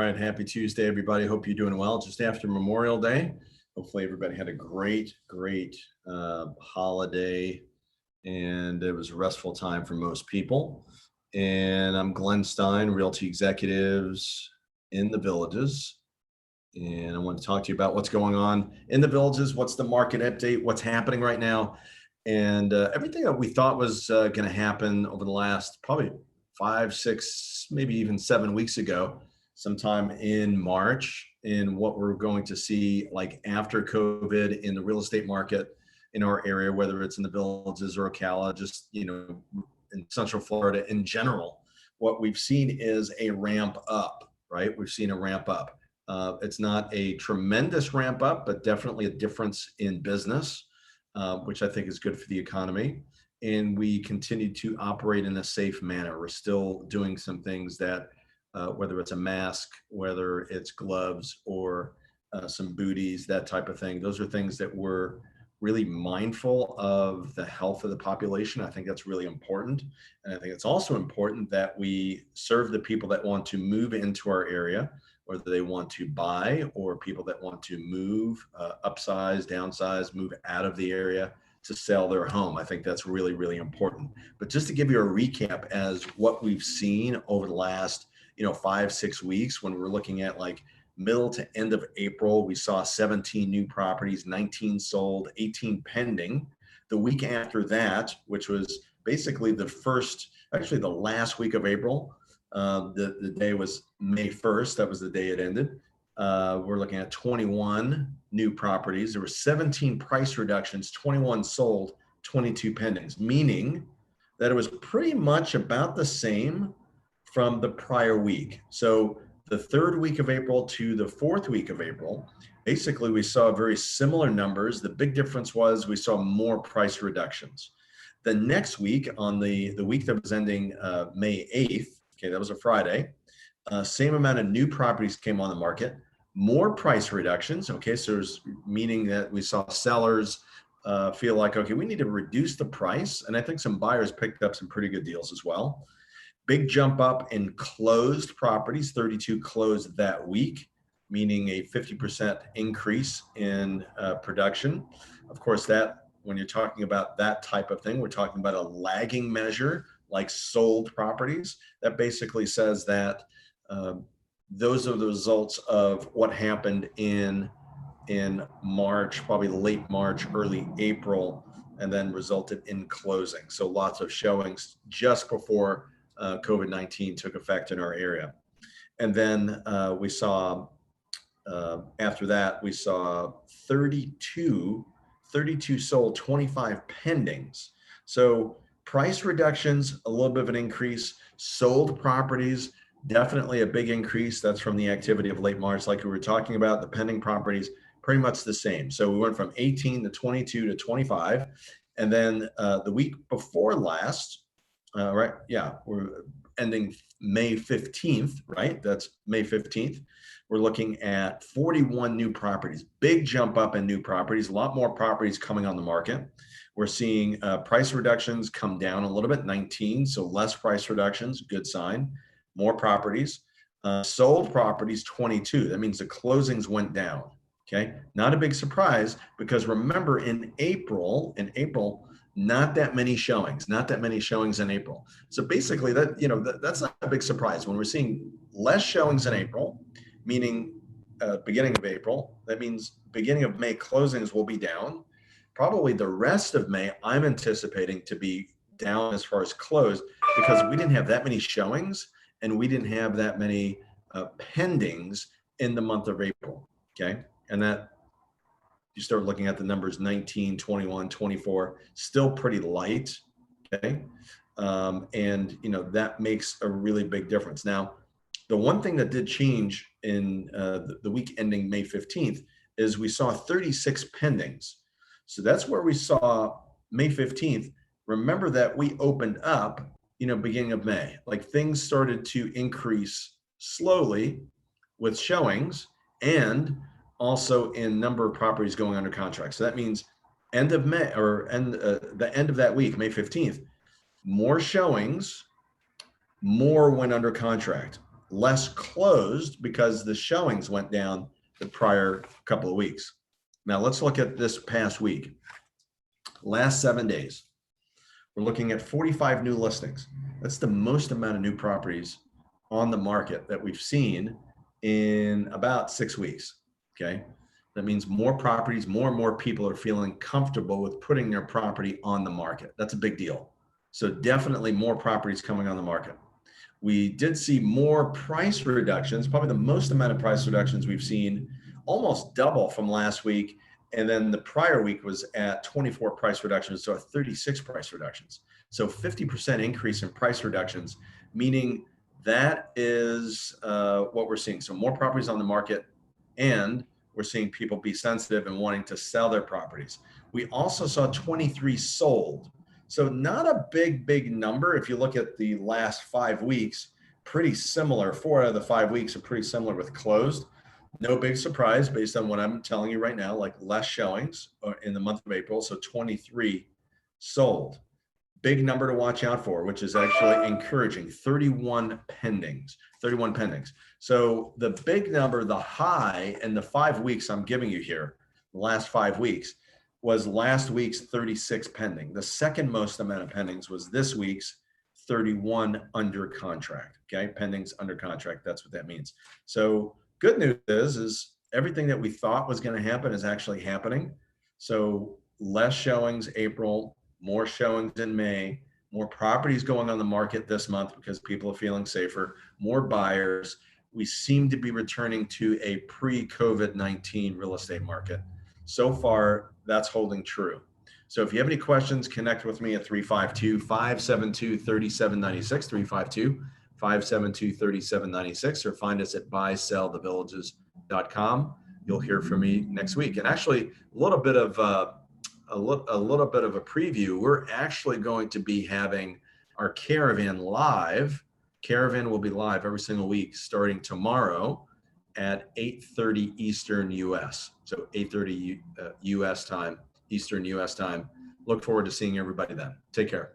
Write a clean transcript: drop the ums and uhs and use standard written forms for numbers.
right. Happy Tuesday, everybody. Hope you're doing well. Just after Memorial Day. Hopefully everybody had a great holiday, and it was a restful time for most people. And I'm Glenn Stein, Realty Executives in the Villages. And I want to talk to you about what's going on in the Villages, what's the market update, what's happening right now, and everything that we thought was going to happen over the last probably 5, 6, maybe even 7 weeks ago, sometime in March, in what we're going to see like after COVID in the real estate market in our area, whether it's in the Villages or Ocala, just, in Central Florida in general. What we've seen is a ramp up, right? We've seen a ramp up. It's not a tremendous ramp up, but definitely a difference in business, which I think is good for the economy. And we continue to operate in a safe manner. We're still doing some things that, whether it's a mask, whether it's gloves or some booties, that type of thing, those are things that we're really mindful of the health of the population. I think that's really important. And I think it's also important that we serve the people that want to move into our area, whether they want to buy or people that want to move, upsize, downsize, move out of the area to sell their home. I think that's really important. But just to give you a recap as what we've seen over the last, 5, 6 weeks, when we're looking at like middle to end of April, we saw 17 new properties, 19 sold, 18 pending. The week after that, which was basically the last week of April, the day was May 1st. That was the day it ended. We're looking at 21 new properties. There were 17 price reductions, 21 sold, 22 pendings, meaning that it was pretty much about the same from the prior week. So the third week of April to the fourth week of April, basically we saw very similar numbers. The big difference was we saw more price reductions. The next week, on the week that was ending May 8th, okay, that was a Friday, same amount of new properties came on the market, more price reductions, okay, so there's meaning that we saw sellers feel like, okay, we need to reduce the price, and I think some buyers picked up some pretty good deals as well. Big jump up in closed properties, 32 closed that week, meaning a 50% increase in production. Of course, that when you're talking about that type of thing, we're talking about a lagging measure like sold properties. That basically says that those are the results of what happened in March, probably late March, early April, and then resulted in closing. So lots of showings just before COVID-19 took effect in our area. And then we saw, after that, we saw 32 sold, 25 pendings. So price reductions, a little bit of an increase. Sold properties, definitely a big increase. That's from the activity of late March, like we were talking about. The pending properties, pretty much the same. So we went from 18 to 22 to 25. And then the week before last, right? Yeah, we're ending May 15th, right? That's May 15th. We're looking at 41 new properties, big jump up in new properties, a lot more properties coming on the market. We're seeing price reductions come down a little bit, 19, so less price reductions, good sign. More properties. Sold properties, 22. That means the closings went down, okay? Not a big surprise, because remember in April, not that many showings in April. So basically that's not a big surprise. When we're seeing less showings in April, meaning beginning of April, that means beginning of May closings will be down. Probably the rest of May, I'm anticipating to be down as far as closed, because we didn't have that many showings and we didn't have that many pendings in the month of April, okay? And that, you start looking at the numbers, 19, 21, 24, still pretty light, okay? And that makes a really big difference. Now, the one thing that did change in the week ending May 15th is we saw 36 pendings. So that's where we saw May 15th. Remember that we opened up, beginning of May, like things started to increase slowly with showings and also in number of properties going under contract. So that means end of May, or the end of that week, May 15th, more showings, more went under contract. less closed because the showings went down the prior couple of weeks. Now let's look at this past week. Last 7 days, we're looking at 45 new listings. That's the most amount of new properties on the market that we've seen in about 6 weeks. Okay. That means more properties, more and more people are feeling comfortable with putting their property on the market. That's a big deal. So definitely more properties coming on the market. We did see more price reductions, probably the most amount of price reductions we've seen, almost double from last week. And then the prior week was at 24 price reductions, so 36 price reductions. So 50% increase in price reductions, meaning that is what we're seeing. So more properties on the market, and we're seeing people be sensitive and wanting to sell their properties. We also saw 23 sold. So not a big number. If you look at the last 5 weeks, pretty similar. 4 out of the 5 weeks are pretty similar with closed. No big surprise based on what I'm telling you right now, like less showings in the month of April. So 23 sold. Big number to watch out for, which is actually encouraging. 31 pendings. So the big number, the high in the 5 weeks I'm giving you here, the last 5 weeks, was last week's 36 pending. The second most amount of pendings was this week's 31 under contract. Okay, pendings under contract. That's what that means. So good news is everything that we thought was going to happen is actually happening. So less showings April, more showings in May, more properties going on the market this month because people are feeling safer, more buyers. We seem to be returning to a pre-COVID-19 real estate market. So far, that's holding true. So if you have any questions, connect with me at 352-572-3796, 352-572-3796, or find us at buysellthevillages.com. You'll hear from me next week. And actually, a little bit of a preview. We're actually going to be having our caravan live. Caravan will be live every single week starting tomorrow at 8:30 Eastern US. So 8:30 US time, Eastern US time. Look forward to seeing everybody then. Take care.